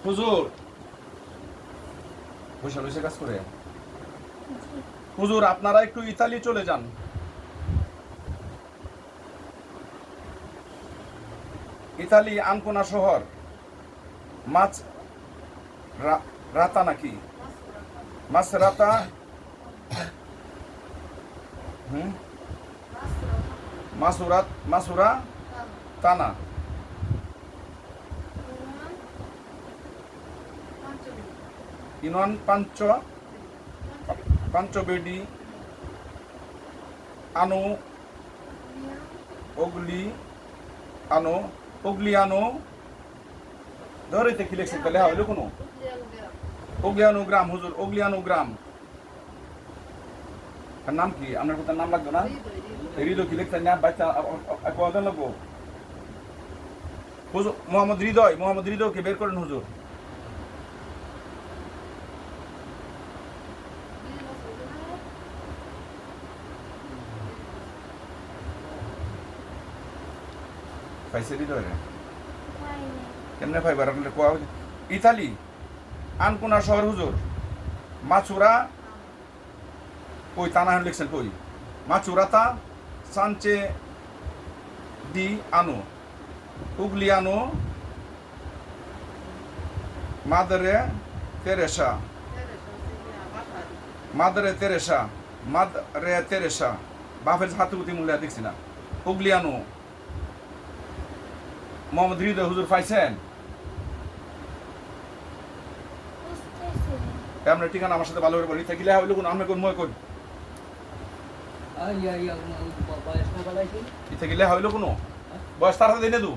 হুজুর বসে বসে কাজ করে। হুজুর আপনারা একটু ইতালি চলে যান। ইতালি আনকোনা শহর মাছ রাতা নাকি মাছ রাতা মাসুরা তানা ইনন পাঞ্চবেডি আনো ওগলিয়ানো ধরেতে কি লিখছেন তাহলে হইলো কোনো ওগলিয়ানো গ্রাম হুজুর ওগলিয়ানো গ্রাম নাম কি আপনার কোথায় নাম লাগতো না হৃদয় কি লিখতেন না বাচ্চা কদিন লাগবো হুজুর মোহাম্মদ হৃদয়কে বের করেন হুজুর পাইছে হৃদয় কেমনে পাইবার আপনার কোয়া ইতালি আনকোনা শহর হুজুর মাচুরা কই তানা লিখছেন কই মাচুরাতা সানচে ডি আনো উগলিয়ানো মাদারে তেরেসা বাফের হাতে উঠি মূল্য দেখছি না উগলিয়ানো মোহাম্মদ হৃদয় হুজুর পাইছেন আপনার ঠিকানা আমার সাথে ভালো করে বলি থাকিলে হইলো কোন আমরা কোন মই কোন থাকিলে হইলো কোনো বয়স তার দিনে দু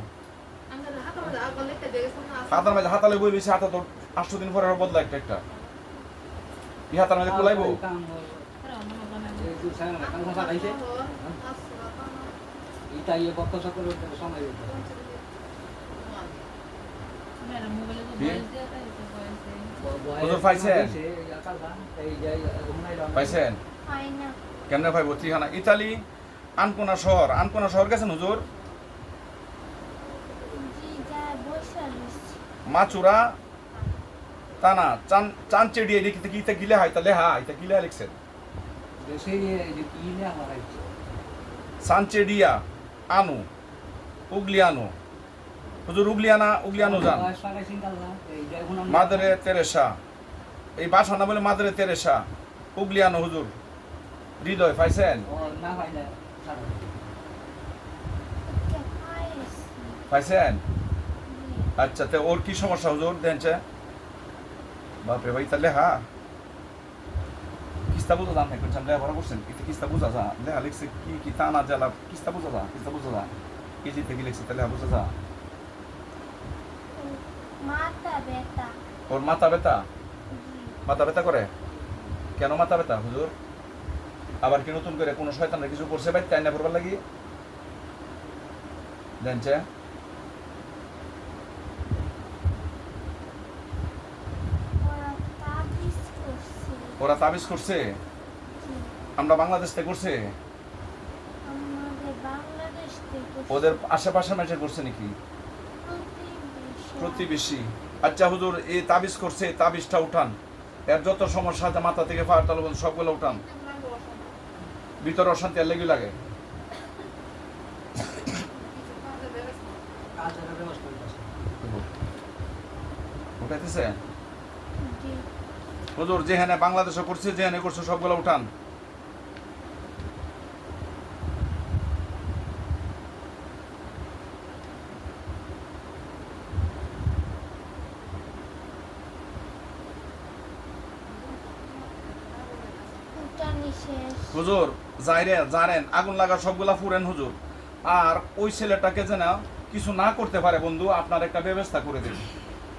হাতার মাঝে হাতালে বই বেশি হাতা তো 800 দিন পরে বদলা একটা ই হাতার মাঝে কোলাইবো পাইছেন কেমনে পাইব ঠিকানা ইতালি আনকোনা শহর গেছেন হুজুর মাচুরা তানা চানচেডিয়া লিখতে কিতে গিলে হয় তাহলে হ্যাঁ এটা গিলে লিখছেন সানচেডিয়া আনু উগলিয়ানো হুজুর উগলিয়ানো যান মাদারে তেরেসা এই বাসা না বলে মাদারে তেরেসা উগলিয়ানো হুজুর হৃদয় পাইছেন পাইছেন আচ্ছা তো ওর কি সমস্যা হুজুর দেখছে বাপরে ভাই তাহলে হ্যাঁ কিস্তা বুঝা যান করছেন লেখাপড়া করছেন কিন্তু কিস্তা বুঝা যা লেখা লিখছে কি তা না জ্বালা কিস্তা বুঝা যা কেজি থেকে লিখছে তাহলে বুঝা যা ওর মাথা ব্যথা করে কেন মাথা ব্যথা হুজুর আবার কি নতুন করে কোনো শয়তানের কিছু করছে ভাই তাই না করবার লাগি জানছে ওরা তাবিজ করছে আমরা বাংলাদেশ থেকে করছে ওদের আশেপাশে মেটে করছে নাকি প্রতিবেশী আচ্ছা হুজুর এই তাবিজ করছে তাবিজটা উঠান এর যত সমস্যা আছে মাথা থেকে পায়ের তলা পর্যন্ত সবগুলো উঠান ভিতরে অশান্তি আর লেগে লাগে উঠাইতেছে হুজুর যেখানে বাংলাদেশে করছে যেখানে করছে সবগুলো উঠান হুজুর জানেন আগুন লাগা সবগুলা ফুরেন হুজুর আর ওই ছেলেটাকে যেন কিছু না করতে পারে বন্ধু আপনার একটা ব্যবস্থা করে দিন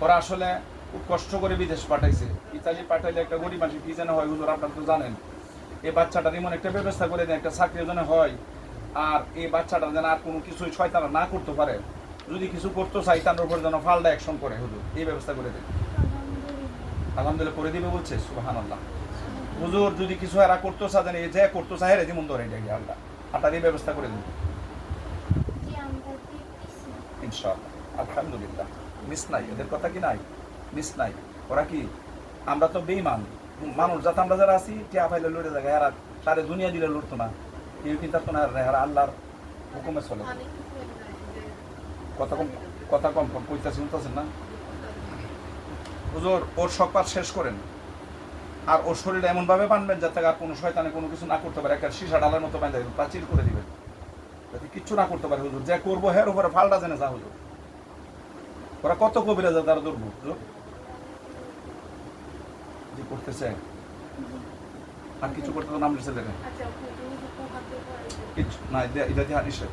ওরা আসলে খুব কষ্ট করে বিদেশ পাঠাইছে ইতালি পাঠাইলে একটা গরিব মানুষ কি যেন হয় হুজুর আপনারা তো জানেন এই বাচ্চাটার এমন একটা ব্যবস্থা করে দেন একটা চাকরি যেন হয় আর এই বাচ্চাটা যেন আর কোনো কিছুই শয়তান না করতে পারে যদি কিছু করতে চাই তার উপর যেন ফালটা অ্যাকশন করে হুজুর এই ব্যবস্থা করে দেন আলহামদুলিল্লাহ করে দিবে বলছে সুবহানাল্লাহ হুজুর যদি কিছু এরা করতে চা জানি যে করতে চাই রে যেমন ধরে দেখি আল্লাহ আপনার এই ব্যবস্থা করে দিন ইনশাআল্লাহ আলহামদুলিল্লাহ মিস নাই এদের কথা কি নাই মিস নাই। ওরা কি আমরা তো বেইমান মানুষ, যাতে আমরা যারা আছি টিয়া পাইলে লড়ে জায়গায় এরা সারে দুনিয়া দিলে লড়তো না, কেউ কিন্তু তো না, এরা আল্লাহর হুকুমে চলে। কথা কম কথা কম কম কইতাছি, শুনতেছেন না হুজুর? ওর শোক শেষ করেন, আর ওর শরীরে এমনভাবে বানবেন যাতে আর কোনো শয়তানে কোনো কিছু না করতে পারে, একটা সীসা ডালার মতো বাঁধা দেবেন, প্রাচীর করে দিবেন যাতে কিচ্ছু না করতে পারে হুজুর। যে করবো হের উপরে ফালটা জেনে যা হুজুর। ওরা কত কবিরা যা তারা ধরবো হুজুর যে করতেছে। আর কিছু করতে তো নাম দিচ্ছে দেখেন কিচ্ছু না, এটা দিয়ে নিষেধ।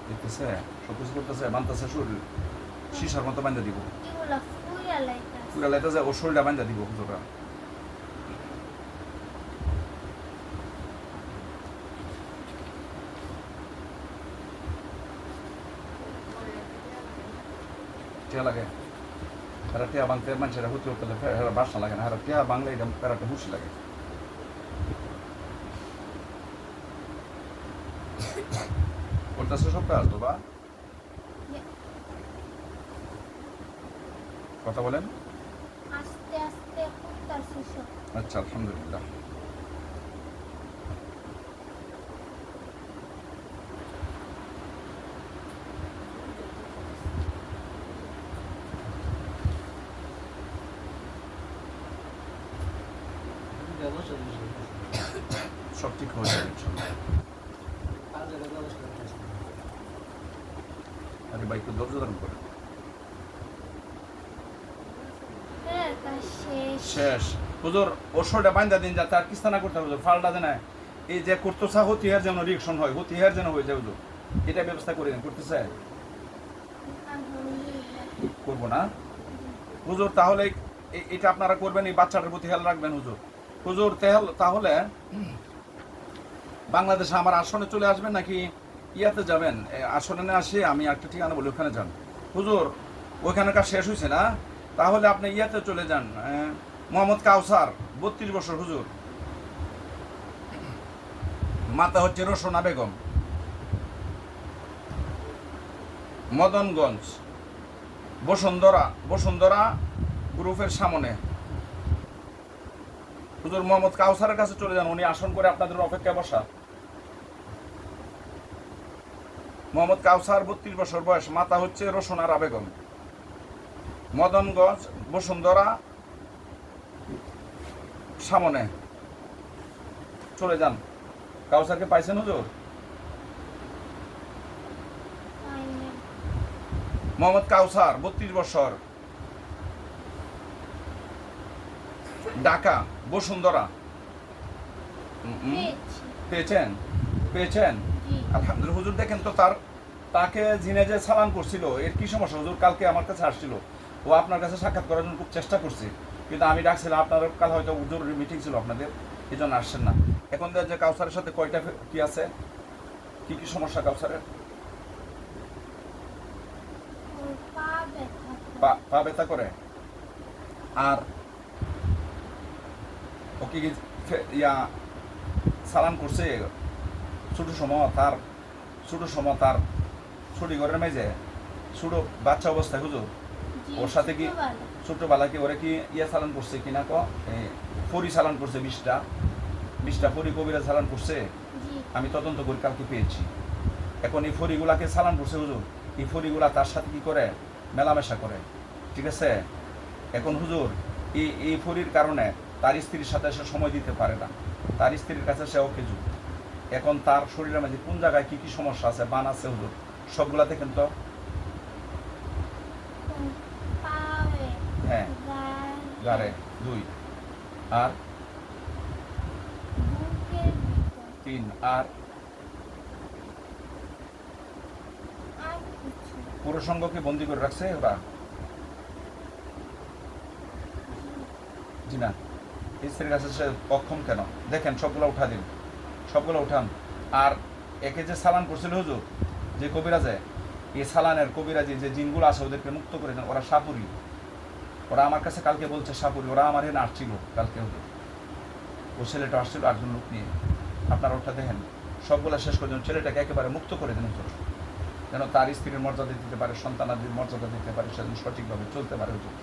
দেখতেছে সব কিছু করতেছে, বানতেছে, শরীর সীসার মতো বান্ধা দিব, পুরা লাইতেছে, ওর শরীরটা বান্ধা দিব হুজুরা। টিয়া লাগে এরা, টিয়া বাংতে মানুষেরা হতে হতে এরা বাসনা লাগে না, এরা টিয়া বাংলা এটা একটা হুশি লাগে। করতেছে সব কাজ তো বা কথা বলেন। আস্তে আস্তে করতেছি সব। আচ্ছা আলহামদুলিল্লাহ। সব ঠিক হয়ে যাবে ইনশাআল্লাহ। আরে ভাই একটু ধৈর্য ধারণ করে। শেষ হুজুর, ওষুধটা বান্ধা দিন যাতে আর কিস্তা না করতে হবে হুজুর, ফালটা দেন। এই যে করতেছা হতিহার যেন রিয়েকশন হয়, হতিহার যেন হয়ে যায় হুজুর, এটা ব্যবস্থা করে দেন। করতে চাই করবো না হুজুর, তাহলে এটা আপনারা করবেন, এই বাচ্চাটার প্রতি খেয়াল রাখবেন হুজুর। হুজুর তাহলে বাংলাদেশে আমার আসনে চলে আসবেন নাকি ইয়াতে যাবেন? আসনে না আসে আমি একটা ঠিকানা বলি, ওখানে যান হুজুর। ওইখানকার শেষ হয়েছে না, তাহলে আপনি ইয়াতে চলে যান, মোহাম্মদ কাউসার 32 বছর হুজুর, মাতা হচ্ছে রোশনা বেগম, মদনগঞ্জ বসুন্ধরা গ্রুপের সামনে হুজুর। মোহাম্মদ কাউসারের কাছে চলে যান, উনি আসন করে আপনাদের অপেক্ষায় বসা। মোহাম্মদ কাউসার 32 বছর বয়স, মাতা হচ্ছে রোশনা বেগম, মদনগঞ্জ বসুন্ধরা সামনে চলে যান। কাউসারকে পাইছেন হুজুর? মোহাম্মদ কাউসার 32 বছর, ঢাকা বসুন্ধরা। পেয়েছেন আলহামদুলিল্লাহ হুজুর। দেখেন তো তাকে জিনে যে সালাম করছিল, এর কি সমস্যা হুজুর? কালকে আমার কাছে আসছিল, ও আপনার কাছে সাক্ষাৎ করার জন্য খুব চেষ্টা করছে, কিন্তু আমি ডাকছিলাম, আপনার কাল হয়তো জরুরি মিটিং ছিল আপনাদের, এই জন্য আসছেন না। এখন যে কাউসারের সাথে কয়টা কি আছে, কি কি সমস্যা কাউসারের? পা ব্যথা করে, আর ওকে কি ইয়া সালাম করছে ছোট সময় তার ছুটি ঘরের মেঝে ছোট বাচ্চা অবস্থায় হুজুর, ওর সাথে কি ছোটবেলা কি ওরা কি ইয়া চালান করছে কিনা ফরি চালান করছে, 20টা ফরি কবিরা চালান করছে, আমি তদন্ত করে কালকে পেয়েছি। এখন এই ফরিগুলাকে চালান করছে হুজুর, এই ফরিগুলা তার সাথে কি করে মেলামেশা করে, ঠিক আছে? এখন হুজুর এই ফরির কারণে তার স্ত্রীর সাথে সে সময় দিতে পারে না, তার স্ত্রীর কাছে সে অকেজু। এখন তার শরীরের মাঝে কোন জায়গায় কি কি সমস্যা আছে, বান আছে হুজুর, সবগুলা দেখেন তো। হ্যাঁ গাড়ে 2, আর 3, আর পুরো সঙ্গকে বন্দি করে রাখছে ওরা? জি না, স্ত্রীর কাছে সে অক্ষম কেন? দেখেন সবগুলো উঠা দিন, সবগুলো উঠান। আর একে যে সালান করছিল হুজুর, যে কবিরাজে, এই সালানের কবিরাজি যে জিনগুলো আছে ওদেরকে মুক্ত করে দেন। ওরা সাপুরি, ওরা আমার কাছে কালকে বলছে সাপুরি, ওরা আমার এখানে আসছিল কালকে, ওদের ও ছেলেটা আসছিল আরেকজন লোক নিয়ে। আপনারা ওটা দেখেন, সবগুলা শেষ করে দেন, ছেলেটাকে একেবারে মুক্ত করে দেন হুজুর, যেন তার স্ত্রীর মর্যাদা দিতে পারে, সন্তানাদির মর্যাদা দিতে পারে, সেদিন সঠিকভাবে চলতে পারে হুজুর।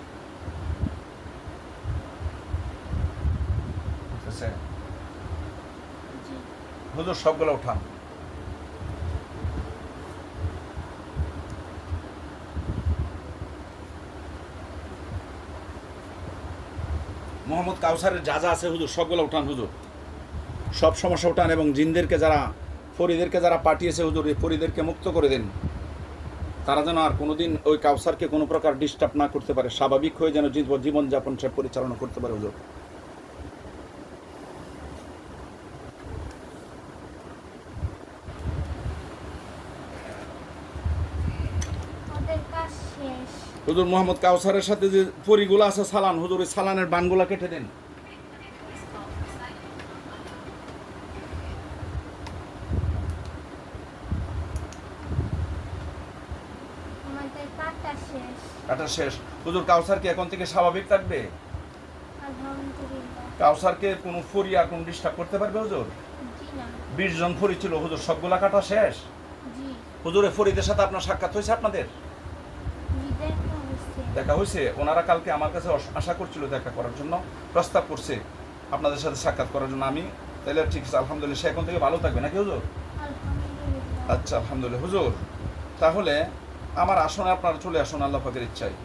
বুঝতেছে জি। হুজুর? সবগুলো উঠান। মোহাম্মদ কাউসারের যা যা আছে হুজুর সবগুলো উঠান হুজুর, সব সমস্যা উঠান, এবং জিনদেরকে যারা পরীদেরকে যারা পাঠিয়েছে হুজুর, এই পরীদেরকে মুক্ত করে দেন। তারা যেন আর কোনোদিন ওই কাউসারকে কোনো প্রকার ডিস্টার্ব না করতে পারে, স্বাভাবিক হয়ে যেন জীবনযাপন সে পরিচালনা করতে পারে হুজুর। ওদের কাজ শেষ। হুজুর মোহাম্মদ কাউসারের সাথে যে পরিগুলো আছে সালান, হুজুর ওই সালানের বানগুলা কেটে দেন। আমাদের কাটা শেষ। কাটা শেষ। হুজুর কাউসার কি এখন থেকে স্বাভাবিক থাকবে? আলহামদুলিল্লাহ। কাউসারকে কোনো ফরি আর কোনো ডিস্টার্ব করতে পারবে হুজুর? জি না। 20 জন ফরি ছিল হুজুর, সবগুলা কাটা শেষ। জি। হুজুর এই ফরিদের সাথে আপনার সাক্ষাৎ হয়েছে? আপনাদের জি, দেখা হচ্ছে। দেখা হয়েছে? ওনারা কালকে আমার কাছে আশা করছিল দেখা করার জন্য, প্রস্তাব করছে আপনাদের সাথে সাক্ষাৎ করার জন্য। আমি তাহলে ঠিক আছে, আলহামদুলিল্লাহ, সে এখন থেকে ভালো থাকবে নাকি হুজুর? আলহামদুলিল্লাহ। আচ্ছা আলহামদুলিল্লাহ। হুজুর তাহলে আমার আসনে আপনারা চলে আসুন আল্লাহ পাকের ইচ্ছায়।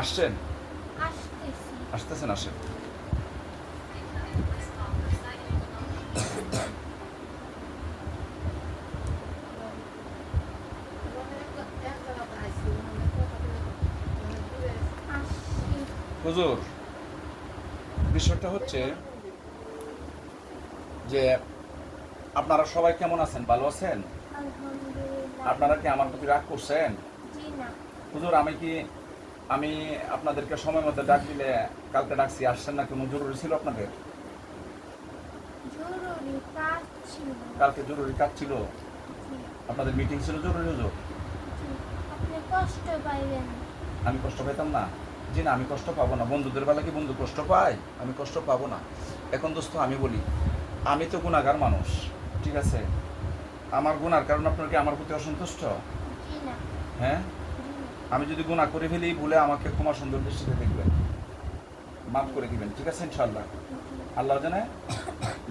আসছেন? আসতেছি। আসতেছেন? আসেন। আসছি। হুজুর বিষয়টা হচ্ছে যে আপনারা সবাই কেমন আছেন? ভালো আছেন? আলহামদুলিল্লাহ। আপনারা কি আমার প্রতি রাগ করছেন? জি না। হুজুর আমি আপনাদেরকে সময় মতো ডাক দিলে কালকে ডাকছি, আসছেন না? কোনো জরুরি ছিল আপনাদের? জরুরি কাজ ছিল। কালকে জরুরি কাজ ছিল, জি। আপনাদের মিটিং ছিল জরুরি হুজুর। জি। আপনি কষ্ট পাইবেন। আমি কষ্ট পেতাম না? জি না, আমি কষ্ট পাবো না। বন্ধুদের বেলা কি বন্ধু কষ্ট পায়? আমি কষ্ট পাবো না। এখন দোস্ত আমি বলি, আমি তো গুনাহগার মানুষ, ঠিক আছে? আমার গুনার কারণে আপনার কি আমার প্রতি অসন্তুষ্ট? জি না। হ্যাঁ, জি না। আমি যদি গুনাহ করে ফেলি, ভুলে আমাকে ক্ষমা সুন্দর দৃষ্টিতে দেখবেন, মাফ করে দিবেন, ঠিক আছে ইনশাল্লাহ? জি। আল্লাহ জানে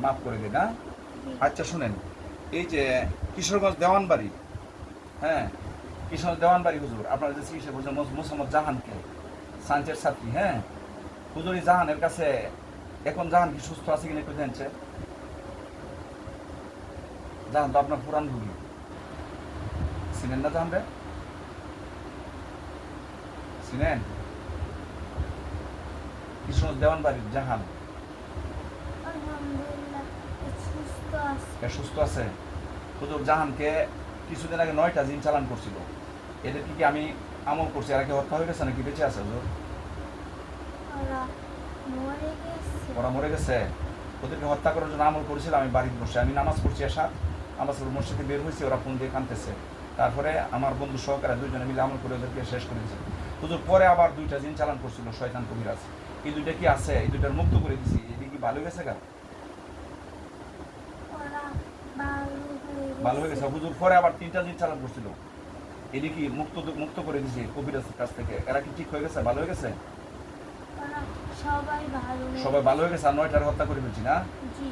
মাফ করে দিন। হ্যাঁ, জি। আচ্ছা শুনেন, এই যে কিশোরগঞ্জ দেওয়ানবাড়ি, হ্যাঁ কিশোরগঞ্জ দেওয়ানবাড়ি হুজুর, আপনারা যে চিকিৎসা করছেন মোসাম্মদ জাহানকে, সাঞ্চের ছাত্রী, হ্যাঁ হুজুর এই জাহানের কাছে এখন জাহান কি সুস্থ আছে কিনা একটু জানছে? জাহান তো আপনার পুরান রুগী, চিনেন না জাহান রে? চিনেন? কিশোরগঞ্জ দেওয়ানবাড়ির জাহান আলহামদুলিল্লাহ সুস্থ আছে। এ সুস্থ আছে? হুজুর জাহানকে কিছুদিন আগে 9টা জিন চালান করছিল, এদের কি আমি আমল করছি? এরা কি হত্যা হয়ে গেছে নাকি বেঁচে আছে হুজুর? ওরা মরে গেছে। ওরা মরে গেছে? ওদেরকে হত্যা করার জন্য আমল করেছিল। আমি বাড়িতে বসে আমি নামাজ পড়ছি, এসা নামাজ পড়ে মসজিদে বের হয়েছি, ওরা ফোন দিয়ে কাঁদতেছে। তারপরে আমার বন্ধু সহকারে 2 জনে মিলে আমল করে ওদেরকে শেষ করে দিয়েছে হুজুর। পরে আবার 2টা জিন চালান করছিল শয়তান কবিরাজ, এই 2টা কি আছে? এই 2টার মুক্ত করে দিছি। এদিকে কি ভালো গেছে গা? ওরা ভালো হয়ে গেছে হুজুর। পরে আবার 3টা জিন চালান করছিল, এদিকে মুক্ত করে দিছি কবিরাজের কাছ থেকে। এরা কি ঠিক হয়ে গেছে? ভালো হয়ে গেছে? ওরা সবাই ভালো। সবাই ভালো হয়ে গেছে? আর 9টার হত্যা করে ফেলছি না? জি।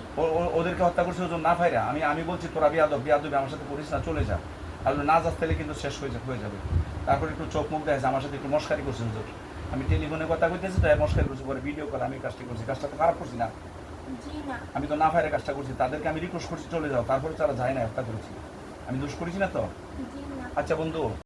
ওদেরকে হত্যা করছে হুজুর না ফাইরা। আমি বলছি তোরা বিয়াদবি আমার সাথে করিস না, চলে যা। আর না যাস তাহলে কিন্তু শেষ হয়ে যাবে। তারপর একটু চোখ মুখ দেখে আমার সাথে একটু মস্কারি করছে হুজুর। আমি টেলিফোনে কথা কইতেছি, তাই মস্কারি করছি। পরে ভিডিও কল আমি কাজটা করছি, কাজটা তো খারাপ করছি না? জি না। আমি তো না ফাইরে কাজটা করছি, তাদেরকে আমি রিকোয়েস্ট করছি চলে যাও, তারপরে তারা যায় না, হত্যা করেছি। আমি দোষ করেছি না তো? জি না। আচ্ছা বন্ধু।